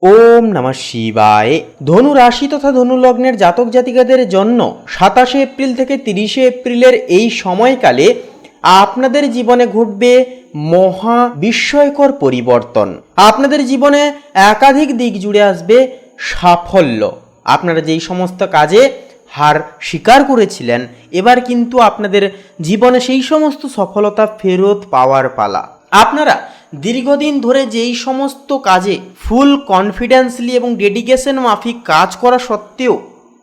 ওম নমঃ শিবায়। ধনু রাশি তথা ধনু লগ্নের জাতক জাতিকাদের জন্য 27 এপ্রিল থেকে 30 এপ্রিলের এই সময়কালে আপনাদের জীবনে ঘটবে মহা বিস্ময়কর পরিবর্তন। আপনাদের জীবনে একাধিক দিক জুড়ে আসবে সাফল্য। আপনারা যেই সমস্ত কাজে হার স্বীকার করেছিলেন, এবার কিন্তু আপনাদের জীবনে সেই সমস্ত সফলতা ফেরত পাওয়ার পালা। আপনারা দীর্ঘদিন ধরে যেই সমস্ত কাজে ফুল কনফিডেন্সলি এবং ডেডিকেশন মাফিক কাজ করা সত্ত্বেও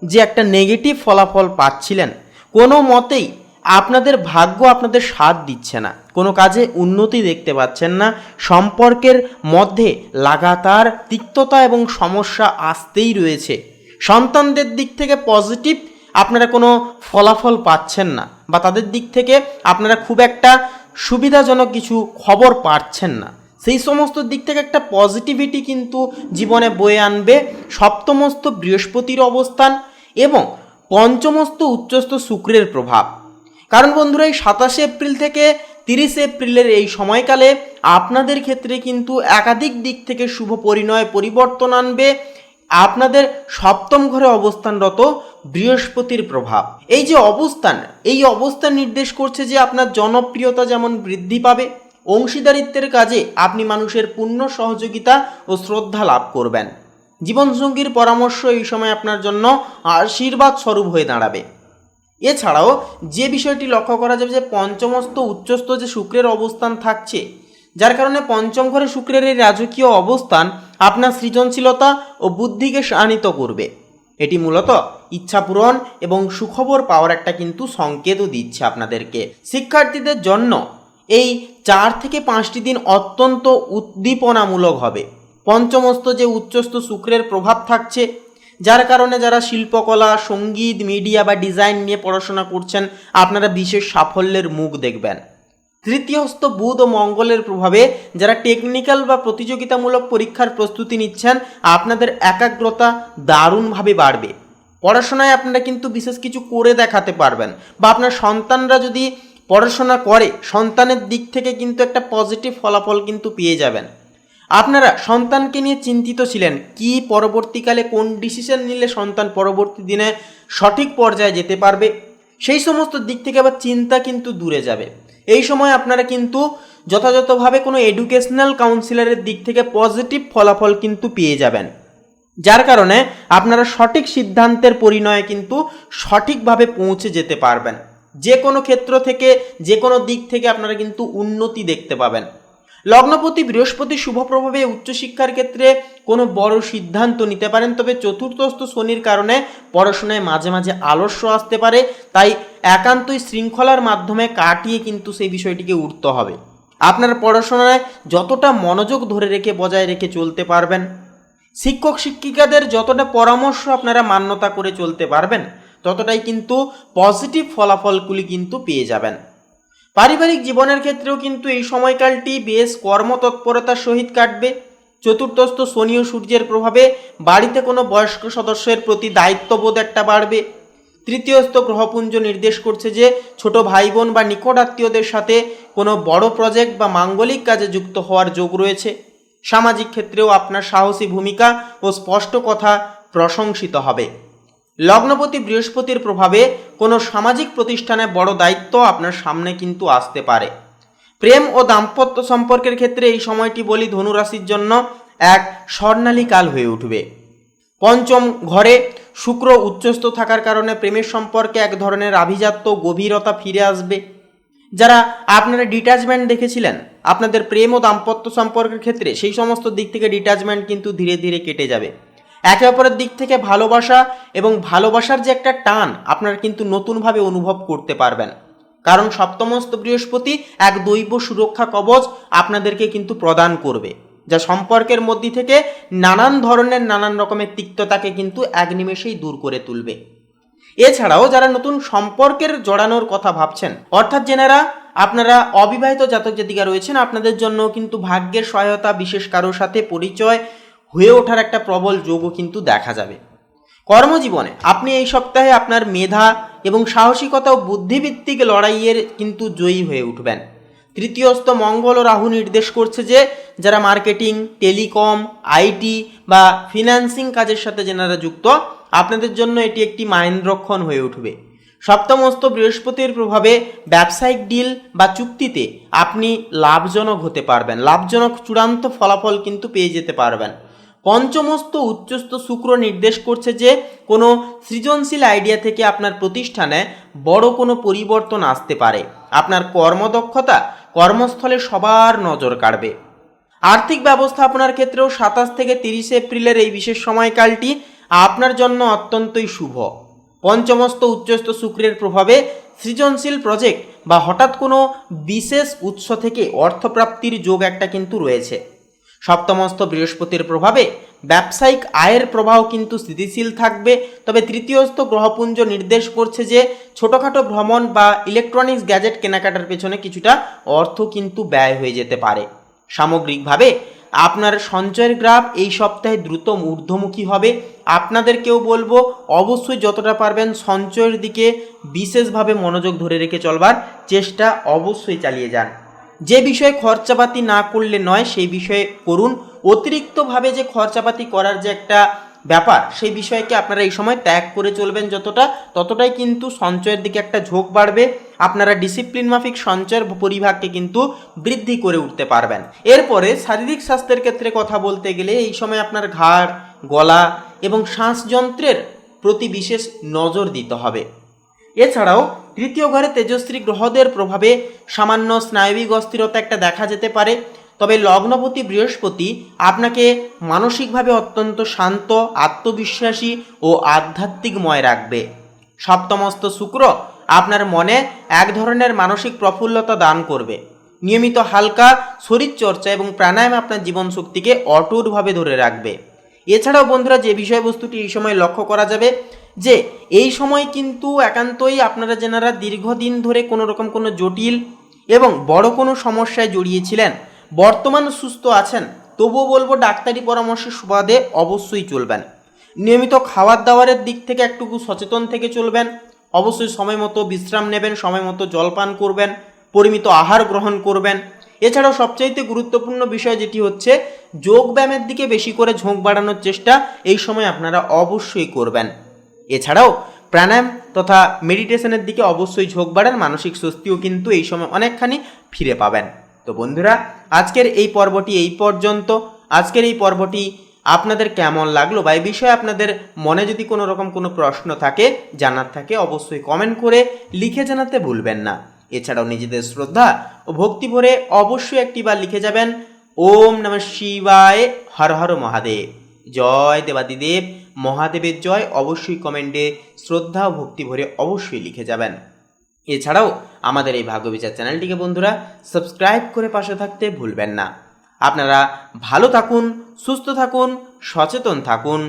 যে একটা নেগেটিভ ফলাফল পাচ্ছিলেন, কোনো মতেই আপনাদের ভাগ্য আপনাদের সাথ দিচ্ছে না, কোনো কাজে উন্নতি দেখতে পাচ্ছেন না, সম্পর্কের মধ্যে লাগাতার তিক্ততা এবং সমস্যা আসতেই রয়েছে, সন্তানদের দিক থেকে পজিটিভ আপনারা কোনো ফলাফল পাচ্ছেন না, বা তাদের দিক থেকে আপনারা খুব একটা সুবিধাজনক কিছু খবর পাচ্ছেন না, সেই সমস্ত দিক থেকে একটা পজিটিভিটি কিন্তু জীবনে বয়ে আনবে সপ্তমস্ত বৃহস্পতির অবস্থান এবং পঞ্চমস্ত উচ্চস্থ শুক্রের প্রভাব। কারণ বন্ধুরা, এই 27 এপ্রিল থেকে 30 এপ্রিলের এই সময়কালে আপনাদের ক্ষেত্রে কিন্তু একাধিক দিক থেকে শুভ পরিণয় পরিবর্তন আনবে আপনাদের সপ্তম ঘরে অবস্থানরত বৃহস্পতির প্রভাব। এই যে অবস্থান, এই অবস্থান নির্দেশ করছে যে আপনার জনপ্রিয়তা যেমন বৃদ্ধি পাবে, অংশীদারিত্বের কাজে আপনি মানুষের পূর্ণ সহযোগিতা ও শ্রদ্ধা লাভ করবেন। জীবনসঙ্গীর পরামর্শ এই সময় আপনার জন্য আশীর্বাদ স্বরূপ হয়ে দাঁড়াবে। এছাড়াও যে বিষয়টি লক্ষ্য করা যাবে যে পঞ্চমস্ত উচ্চস্থ যে শুক্রের অবস্থান থাকছে, যার কারণে পঞ্চম ঘরে শুক্রের এই রাজকীয় অবস্থান আপনার সৃজনশীলতা ও বুদ্ধিকে শানিত করবে। এটি মূলত ইচ্ছা পূরণ এবং সুখবর পাওয়ার একটা কিন্তু সংকেতও দিচ্ছে আপনাদেরকে। শিক্ষার্থীদের জন্য এই 4 থেকে 5টি দিন অত্যন্ত উদ্দীপনামূলক হবে। পঞ্চমস্ত যে উচ্চস্থ শুক্রের প্রভাব থাকছে, যার কারণে যারা শিল্পকলা, সঙ্গীত, মিডিয়া বা ডিজাইন নিয়ে পড়াশোনা করছেন, আপনারা বিশেষ সাফল্যের মুখ দেখবেন। তৃতীয়স্থ বুধ ও মঙ্গলের প্রভাবে যারা টেকনিক্যাল বা প্রতিযোগিতামূলক পরীক্ষার প্রস্তুতি নিচ্ছেন, আপনাদের একাগ্রতা দারুণভাবে বাড়বে। পড়াশোনায় আপনারা কিন্তু বিশেষ কিছু করে দেখাতে পারবেন, বা আপনার সন্তানরা যদি পড়াশোনা করে, সন্তানের দিক থেকে কিন্তু একটা পজিটিভ ফলাফল কিন্তু পেয়ে যাবেন। আপনারা সন্তানকে নিয়ে চিন্তিত ছিলেন, কি পরবর্তীকালে কোন ডিসিশন নিলে সন্তান পরবর্তী দিনে সঠিক পর্যায়ে যেতে পারবে, সেই সমস্ত দিক থেকে আবার চিন্তা কিন্তু দূরে যাবে। এই সময় আপনারা কিন্তু যথাযথভাবে কোনো এডুকেশনাল কাউন্সিলরের দিক থেকে পজিটিভ ফলাফল কিন্তু পেয়ে যাবেন, যার কারণে আপনারা সঠিক সিদ্ধান্তের পরিণয়ে কিন্তু সঠিকভাবে পৌঁছে যেতে পারবেন। যে কোনো ক্ষেত্র থেকে, যে কোনো দিক থেকে আপনারা কিন্তু উন্নতি দেখতে পাবেন। লগ্নপতি বৃহস্পতি শুভ প্রভাবে উচ্চশিক্ষার ক্ষেত্রে কোনো বড় সিদ্ধান্ত নিতে পারেন, তবে চতুর্থস্থ শনির কারণে পড়াশোনায় মাঝে মাঝে আলস্য আসতে পারে, তাই একান্তই শৃঙ্খলার মাধ্যমে কাটিয়ে কিন্তু সেই বিষয়টিকে উঠতে হবে। আপনার পড়াশোনায় যতটা মনোযোগ ধরে রেখে বজায় রেখে চলতে পারবেন, শিক্ষক শিক্ষিকাদের যতটা পরামর্শ আপনারা মান্যতা করে চলতে পারবেন, ততটাই কিন্তু পজিটিভ ফলাফলগুলি কিন্তু পেয়ে যাবেন। পারিবারিক জীবনের ক্ষেত্রেও কিন্তু এই সময়কালটি বেশ কর্মতৎপরতার সহিত কাটবে। চতুর্থস্থ শনি ও সূর্যের প্রভাবে বাড়িতে কোনো বয়স্ক সদস্যের প্রতি দায়িত্ববোধ একটা বাড়বে। তৃতীয়স্থ গ্রহপুঞ্জ নির্দেশ করছে যে ছোট ভাই বোন বা নিকট আত্মীয়দের সাথে কোনো বড় প্রজেক্ট বা মাঙ্গলিক কাজে যুক্ত হওয়ার যোগ রয়েছে। সামাজিক ক্ষেত্রেও আপনার সাহসী ভূমিকা ও স্পষ্ট কথা প্রশংসিত হবে। লগ্নপতি বৃহস্পতির প্রভাবে কোনো সামাজিক প্রতিষ্ঠানে বড় দায়িত্ব আপনার সামনে কিন্তু আসতে পারে। প্রেম ও দাম্পত্য সম্পর্কের ক্ষেত্রে এই সময়টি বলি ধনুরাশির জন্য এক স্বর্ণালী কাল হয়ে উঠবে। পঞ্চম ঘরে শুক্র উচ্চস্থ থাকার কারণে প্রেমের সম্পর্কে এক ধরনের আভিজাত্য গভীরতা ফিরে আসবে। যারা আপনারা ডিট্যাচমেন্ট দেখেছিলেন আপনাদের প্রেম ও দাম্পত্য সম্পর্কের ক্ষেত্রে, সেই সমস্ত দিক থেকে ডিট্যাচমেন্ট কিন্তু ধীরে ধীরে কেটে যাবে। একে অপরের দিক থেকে ভালোবাসা এবং ভালোবাসার যে একটা টান আপনারা কিন্তু নতুনভাবে অনুভব করতে পারবেন, কারণ সপ্তমস্ত বৃহস্পতি এক দৈব সুরক্ষা কবচ আপনাদেরকে কিন্তু প্রদান করবে, যা সম্পর্কের মধ্যে থেকে নানান ধরনের নানান রকমের তিক্ততাকে কিন্তু এক নিমেষেই দূর করে তুলবে। এছাড়াও যারা নতুন সম্পর্কের জড়ানোর কথা ভাবছেন, অর্থাৎ যেনারা আপনারা অবিবাহিত জাতক জাতিকা রয়েছেন, আপনাদের জন্য কিন্তু ভাগ্যের সহায়তা, বিশেষ কারোর সাথে পরিচয় হয়ে ওঠার একটা প্রবল যোগও কিন্তু দেখা যাবে। কর্মজীবনে আপনি এই সপ্তাহে আপনার মেধা এবং সাহসিকতা ও বুদ্ধিভিত্তিক লড়াইয়ের কিন্তু জয়ী হয়ে উঠবেন। তৃতীয়স্থ মঙ্গল ও রাহু নির্দেশ করছে যে যারা মার্কেটিং, টেলিকম, আইটি বা ফিন্যান্সিং কাজের সাথে যেনারা যুক্ত, আপনাদের জন্য এটি একটি মাইন্দ্রক্ষণ হয়ে উঠবে। সপ্তমস্থ বৃহস্পতির প্রভাবে ব্যবসায়িক ডিল বা চুক্তিতে আপনি লাভজনক হতে পারবেন, লাভজনক চূড়ান্ত ফলাফল কিন্তু পেয়ে যেতে পারবেন। পঞ্চমস্থ উচ্চস্থ শুক্র নির্দেশ করছে যে কোনো সৃজনশীল আইডিয়া থেকে আপনার প্রতিষ্ঠানে বড় কোনো পরিবর্তন আসতে পারে। আপনার কর্মদক্ষতা কর্মস্থলে সবার নজর কাড়বে। আর্থিক ব্যবস্থাপনার ক্ষেত্রেও 27 থেকে 30 এপ্রিলের এই বিশেষ সময়কালটি আপনার জন্য অত্যন্তই শুভ। পঞ্চমস্থ উচ্চস্থ শুক্রের প্রভাবে সৃজনশীল প্রজেক্ট বা হঠাৎ কোনো বিশেষ উৎস থেকে অর্থপ্রাপ্তির যোগ একটা কিন্তু রয়েছে। সপ্তমস্থ বৃহস্পতির প্রভাবে ব্যবসায়িক আয়ের প্রবাহ কিন্তু স্থিতিশীল থাকবে। তবে তৃতীয়স্থ গ্রহপুঞ্জ নির্দেশ করছে যে ছোটোখাটো ভ্রমণ বা ইলেকট্রনিক্স গ্যাজেট কেনাকাটার পেছনে কিছুটা অর্থ কিন্তু ব্যয় হয়ে যেতে পারে। সামগ্রিকভাবে আপনার সঞ্চয়ের গ্রাফ এই সপ্তাহে দ্রুত ঊর্ধ্বমুখী হবে। আপনাদেরকেও বলবো অবশ্যই যতটা পারবেন সঞ্চয়ের দিকে বিশেষভাবে মনোযোগ ধরে রেখে চলবার চেষ্টা অবশ্যই চালিয়ে যান। যে বিষয়ে খরচাপাতি না করলে নয় সেই বিষয়ে করুন। অতিরিক্তভাবে যে খরচাপাতি করার যে একটা ব্যাপার, সেই বিষয়কে আপনারা এই সময় ত্যাগ করে চলবেন ততটাই কিন্তু সঞ্চয়ের দিকে একটা ঝোঁক বাড়বে। আপনারা ডিসিপ্লিন মাফিক সঞ্চয়ের পরিভাগকে কিন্তু বৃদ্ধি করে উঠতে পারবেন। এরপরে শারীরিক স্বাস্থ্যের ক্ষেত্রে কথা বলতে গেলে এই সময় আপনার ঘাড়, গলা এবং শ্বাসযন্ত্রের প্রতি বিশেষ নজর দিতে হবে। এছাড়াও তৃতীয় ঘরে তেজস্বী গ্রহদের প্রভাবে সামান্য স্নায়বিক অস্থিরতা একটা দেখা যেতে পারে। তবে লগ্নপতি বৃহস্পতি আপনাকে মানসিকভাবে অত্যন্ত শান্ত, আত্মবিশ্বাসী ও আধ্যাত্মিকময় রাখবে। সপ্তমস্থ শুক্র আপনার মনে এক ধরনের মানসিক প্রফুল্লতা দান করবে। নিয়মিত হালকা শরীরচর্চা এবং প্রাণায়াম আপনার জীবন শক্তিকে অটুটভাবে ধরে রাখবে। এছাড়াও বন্ধুরা, যে বিষয়বস্তুটি এই সময় লক্ষ্য করা যাবে যে এই সময় কিন্তু একান্তই আপনারা যেনারা দীর্ঘদিন ধরে কোনো রকম কোনো জটিল এবং বড় কোনো সমস্যায় জড়িয়েছিলেন, বর্তমান সুস্থ আছেন, তবুও বলবো ডাক্তারি পরামর্শের সুবাদে অবশ্যই চলবেন। নিয়মিত খাবার দাবারের দিক থেকে একটু সচেতন থেকে চলবেন। অবশ্যই সময় মতো বিশ্রাম নেবেন, সময় মতো জলপান করবেন, পরিমিত আহার গ্রহণ করবেন। এছাড়াও সবচাইতে গুরুত্বপূর্ণ বিষয় যেটি হচ্ছে যোগব্যায়ামের দিকে বেশি করে ঝোঁক বাড়ানোর চেষ্টা এই সময় আপনারা অবশ্যই করবেন। এছাড়াও প্রাণায়াম তথা মেডিটেশনের দিকে অবশ্যই ঝোঁক বাড়ান, মানসিক স্বস্তিও কিন্তু এই সময় অনেকখানি ফিরে পাবেন। তো বন্ধুরা, আজকের এই পর্বটি এই পর্যন্ত। আজকের এই পর্বটি আপনাদের কেমন লাগলো বা এই বিষয়ে আপনাদের মনে যদি কোনো রকম কোনো প্রশ্ন থাকে, জানার থাকে, অবশ্যই কমেন্ট করে লিখে জানাতে ভুলবেন না। এছাড়াও নিজেদের শ্রদ্ধা ও ভক্তি ভরে অবশ্যই একটিবার লিখে যাবেন ওম নমঃ শিবায়, হর হর মহাদেব, জয় দেবাদিদেব মহাদেবের জয়। অবশ্যই কমেন্টে শ্রদ্ধা ও ভক্তি ভরে অবশ্যই লিখে যাবেন। এছাড়াও আমাদের এই ভাগ্যবিচার চ্যানেলটিকে বন্ধুরা সাবস্ক্রাইব করে পাশে থাকতে ভুলবেন না। আপনারা ভালো থাকুন, সুস্থ থাকুন, সচেতন থাকুন।